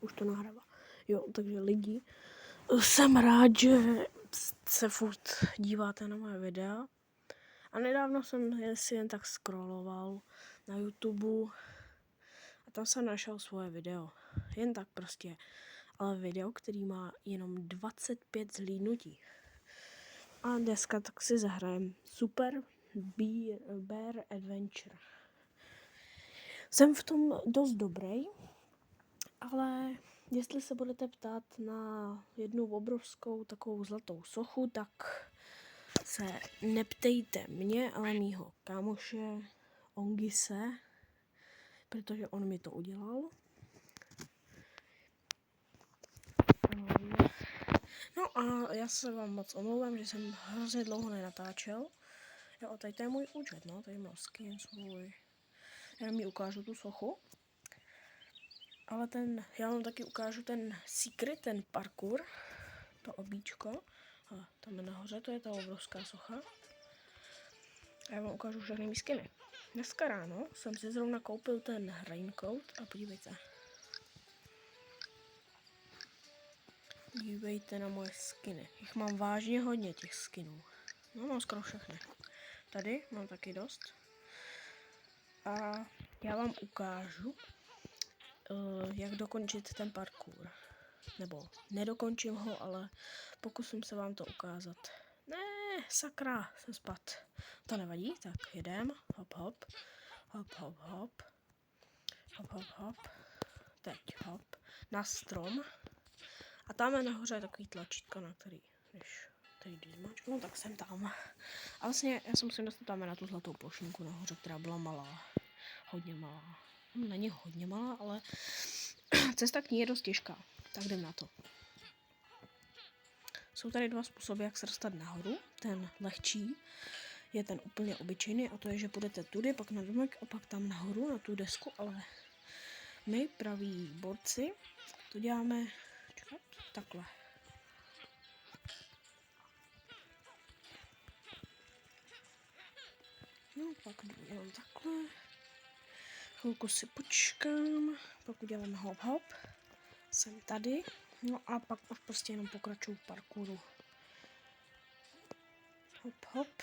Už to nahrává. Jo, takže lidi, jsem rád, že se furt díváte na moje videa. A nedávno jsem si jen tak scrolloval na YouTube a tam jsem našel svoje video. Jen tak prostě. Ale video, který má jenom 25 zhlídnutí. A dneska tak si zahrajem Super Bear Adventure. Jsem v tom dost dobrý, ale jestli se budete ptát na jednu obrovskou takovou zlatou sochu, tak se neptejte mě, ale mýho kámoše Ongise, protože on mi to udělal. No a já se vám moc omlouvám, že jsem hrozně dlouho nenatáčel. Jo, tady to je můj účet, no, tady mám skin svůj. Já mi ukážu tu sochu. Ale já vám taky ukážu ten secret, ten parkour, to obíčko. A tam nahoře to je ta obrovská socha. A já vám ukážu všechny mý skiny. Dneska ráno jsem si zrovna koupil ten raincoat a podívejte. Dívejte na moje skiny. Jich mám vážně hodně těch skinů. No, mám skoro všechny. Tady mám taky dost. A já vám ukážu, jak dokončit ten parkour. Nebo nedokončím ho, ale pokusím se vám to ukázat. Ne, sakra, jsem spad. To nevadí, tak jedem. Hop, hop. Hop, hop, hop. Hop, hop, hop. Teď hop. Na strom. A tam je nahoře takový tlačítko, na který, když tady zmáčknu, tak jsem tam. A vlastně já jsem musím dostat tam na tu zlatou plošinku nahoře, která byla malá. Hodně malá. Není hodně malá, ale cesta k ní je dost těžká. Tak jdem na to. Jsou tady dva způsoby, jak se dostat nahoru. Ten lehčí je ten úplně obyčejný a to je, že půjdete tudy, pak na domek a pak tam nahoru na tu desku, ale my, praví borci, to děláme takhle. No, pak jenom takhle. Chvilku si počkám, pak udělám hop hop. Jsem tady. No a pak už prostě jenom pokračuju v parkouru. Hop hop.